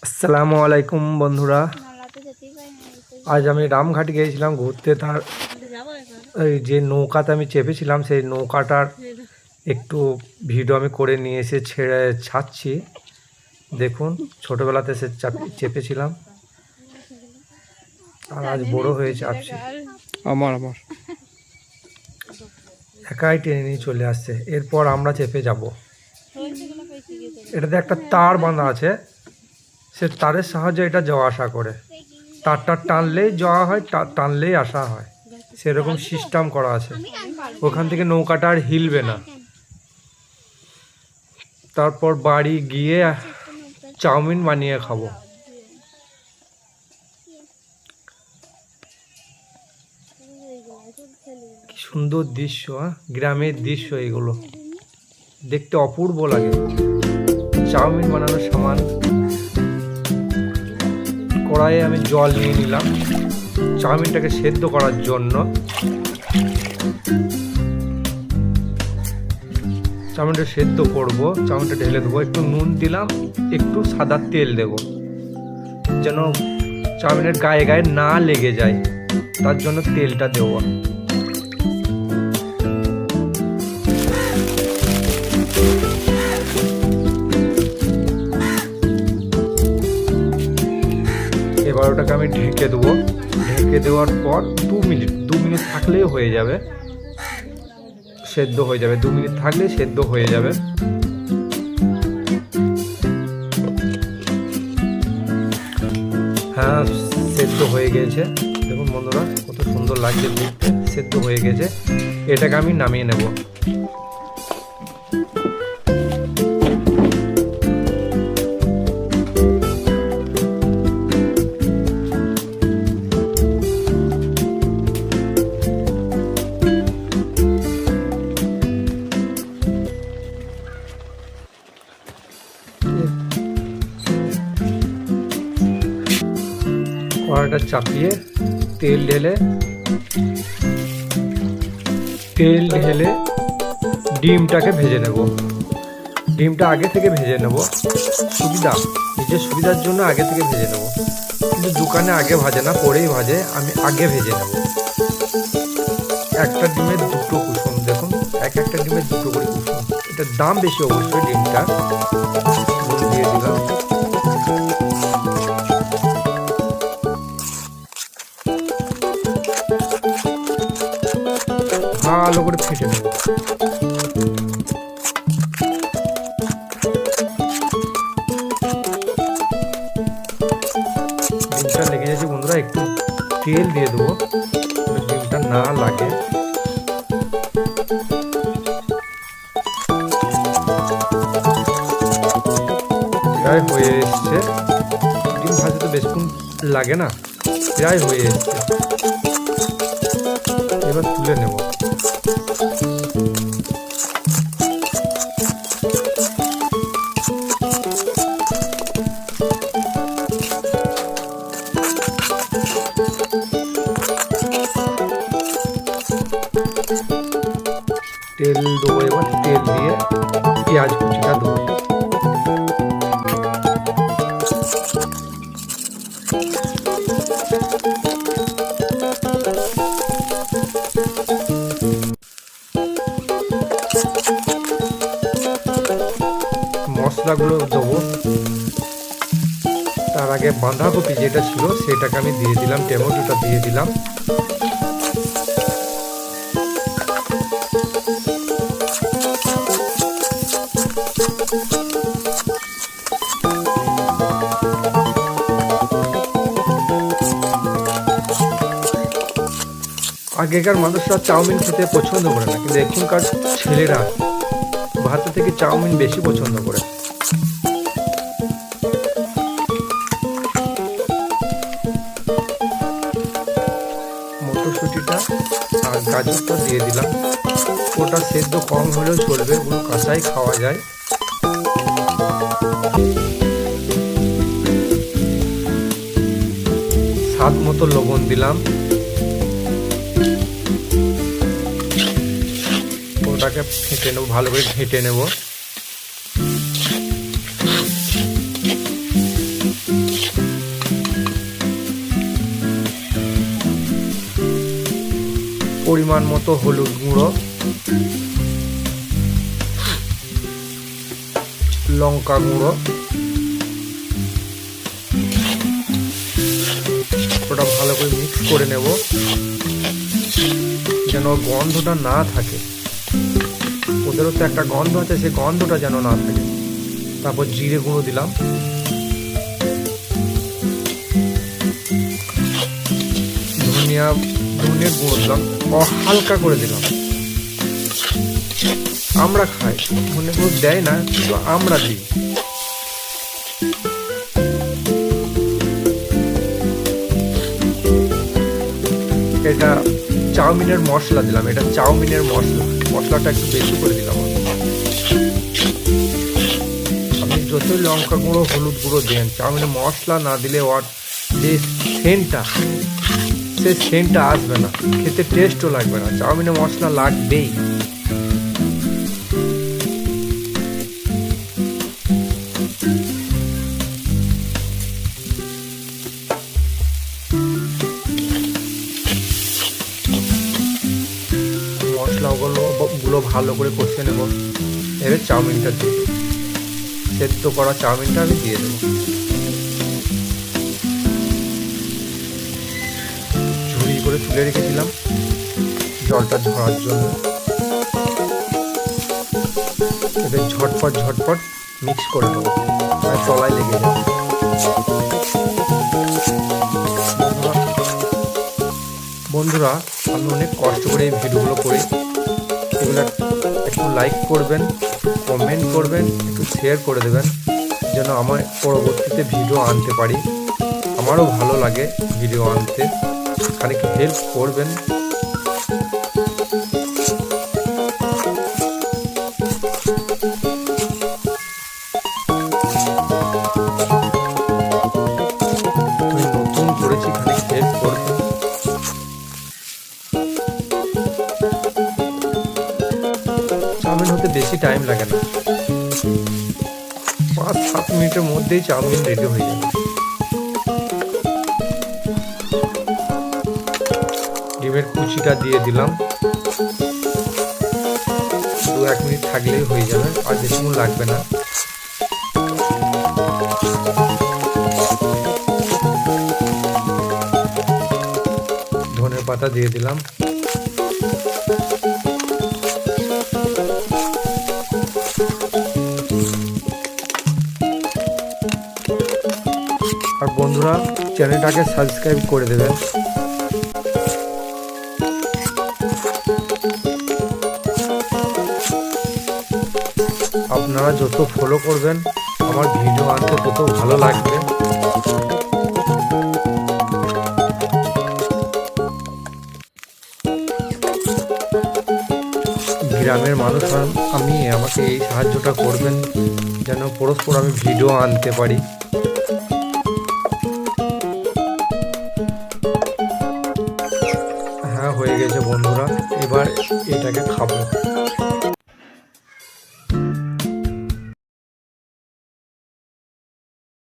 আসসালামু আলাইকুম বন্ধুরা। আজ আমি রামঘাট গিয়েছিলাম ঘুরতে। তার এই যে নৌকাতে আমি চেপেছিলাম, সেই নৌকাটার একটু ভিডিও আমি করে নিয়ে এসে ছাড়ছি। দেখুন, ছোটোবেলাতে সে চেপেছিলাম, আর আজ বড় হয়ে চাপছি। আমার একাই টেনে নিয়ে চলে আসছে। এরপর আমরা চেপে যাব। এটাতে একটা তার বাঁধা আছে, সে তারের সাহায্যে এটা যাওয়া আসা করে। তারটা টানলেই যাওয়া হয়, টানলেই আসা হয়, সেরকম সিস্টেম করা আছে। ওখান থেকে নৌকাটা আর হিলবে না। তারপর বাড়ি গিয়ে চাউমিন বানিয়ে খাবো। কি সুন্দর দৃশ্য, গ্রামের দৃশ্য এগুলো দেখতে অপূর্ব লাগে। চাউমিন বানানোর সামান, কড়াইয়ে আমি জল নিয়ে নিলাম চাউমিনটাকে সেদ্ধ করার জন্য। চাউমিনটা সেদ্ধ করব, চাউমিনটা ঢেলে দেবো। একটু নুন দিলাম, একটু সাদা তেল দেব, যেন চাউমিনের গায়ে গায়ে না লেগে যায়, তার জন্য তেলটা দেবো। এবার ওটাকে আমি ঢেকে দেবো। ঢেকে দেওয়ার পর 2 মিনিট থাকলেই হয়ে যাবে, সেদ্ধ হয়ে যাবে। 2 মিনিট থাকলে সেদ্ধ হয়ে যাবে। হ্যাঁ, সেদ্ধ হয়ে গেছে। দেখুন বন্ধুরা, কত সুন্দর লাগছে দেখতে। সেদ্ধ হয়ে গেছে, এটাকে আমি নামিয়ে নেব। কড়াইটা চাপিয়ে তেল ঢেলে ডিমটাকে ভেজে নেব। ডিমটা আগে থেকে ভেজে নেব, নিজের সুবিধার জন্য আগে থেকে ভেজে নেব। কিন্তু দোকানে আগে ভাজে না, পরেই ভাজে। আমি আগে ভেজে নেব। একটা ডিমের 2টো কুসুম, দেখুন একটা ডিমের 2টো করে কুসুম। এটার দাম বেশি অবশ্যই। ডিমটা দিয়ে দিলাম। ভালো করে ফেটে নেব। ডিমটা লেগে যাচ্ছে বন্ধুরা, একটু তেল দিয়ে দেবো, ডিমটা না লাগে। প্রায় হয়ে এসছে। ডিম ভাজতে তো বেশিক্ষণ লাগে না, প্রায় হয়ে এসছে। এবার তুলে নেব। তেল দেবো, এবার তেল দিয়ে পেঁয়াজ কুচিটা দেবো। মশলাগুলো দেবো। তার আগে বাঁধাকপি যেটা ছিল সেটাকে আমি দিয়ে দিলাম, টমেটোটা দিয়ে দিলাম। আগেকার মানুষরা চাউমিন খেতে পছন্দ করে না, কিন্তু এখনকার ছেলেরা ভাত থেকে চাউমিন বেশি পছন্দ করে। মটরশুঁটিটা আর গাজরটা দিয়ে দিলাম। ওটা সেদ্ধ কম হলেও চলবে, ওগুলো কাঁচাই খাওয়া যায়। স্বাদ মতো লবণ দিলাম। ওটাকে ফেটে নেবো, ভালো করে ঘেঁটে নেব। পরিমাণ মতো হলুদ গুঁড়ো, লঙ্কা গুঁড়ো, ওটা ভালো করে মিক্স করে নেব যেন গন্ধটা না থাকে। ওদেরও তো একটা গন্ধ আছে, সেই গন্ধটা যেন না থাকে। তারপর জিরে গুঁড়ো দিলাম, ধনিয়ার গুঁড়ো দিলাম, হালকা করে দিলাম। আমরা খাই, ধনে গুঁড়ো দেয় না, কিন্তু আমরা দিই। এটা চাউমিনের মশলা দিলাম, এটা চাউমিনের মশলাটা একটু বেশি করে দিলাম। আপনি যতই লঙ্কা গুঁড়ো হলুদ গুঁড়ো দেন, চাউমিনের মশলা না দিলে ওর যে সেন্টটা আসবে না, খেতে টেস্টও লাগবে না। চাউমিনে মশলা লাগবেই। মশলাগুলো ভালো করে কষিয়ে নেব। এবার চাউমিনটা দিয়ে দেবো, সেদ্ধ করা চাউমিনটা আমি দিয়ে দেবো। ঝুড়ি করে তুলে রেখেছিলাম জলটা ঝরার জন্য। এবার ঝটপট মিক্স করে নেবো, তলায় লেগে যাবে। বন্ধুরা, আমি অনেক কষ্ট করে এই ভিডিওগুলো করি। এগুলো একটু লাইক করবেন, কমেন্ট করবেন, একটু শেয়ার করে দেবেন, যেন আমার পরবর্তীতে ভিডিও আনতে পারি। আমারও ভালো লাগে ভিডিও আনতে, খানিক হেল্প করবেন। আমি নতুন করেছি, খানিক হেল্প করবেন। চাউমিন হতে বেশি টাইম লাগে না, 5-7 মিনিটের মধ্যেই চাউমিন রেডি হয়ে যাবে। ডিমের কুচিটা দিয়ে দিলাম, 2-1 মিনিট থাকলেই হয়ে যাবে, আর বেশিক্ষণ লাগবে না। ধনের পাতা দিয়ে দিলাম। আর বন্ধুরা, চ্যানেলটাকে সাবস্ক্রাইব করে দেবেন। আপনারা যত ফলো করবেন, আমার ভিডিও আনতে তত ভালো লাগবে। গ্রামের মানুষ আমি, আমাকে এই সাহায্যটা করবেন যেন পরস্পর আমি ভিডিও আনতে পারি। হ্যাঁ, হয়ে গেছে বন্ধুরা, এবার এটাকে খাবো।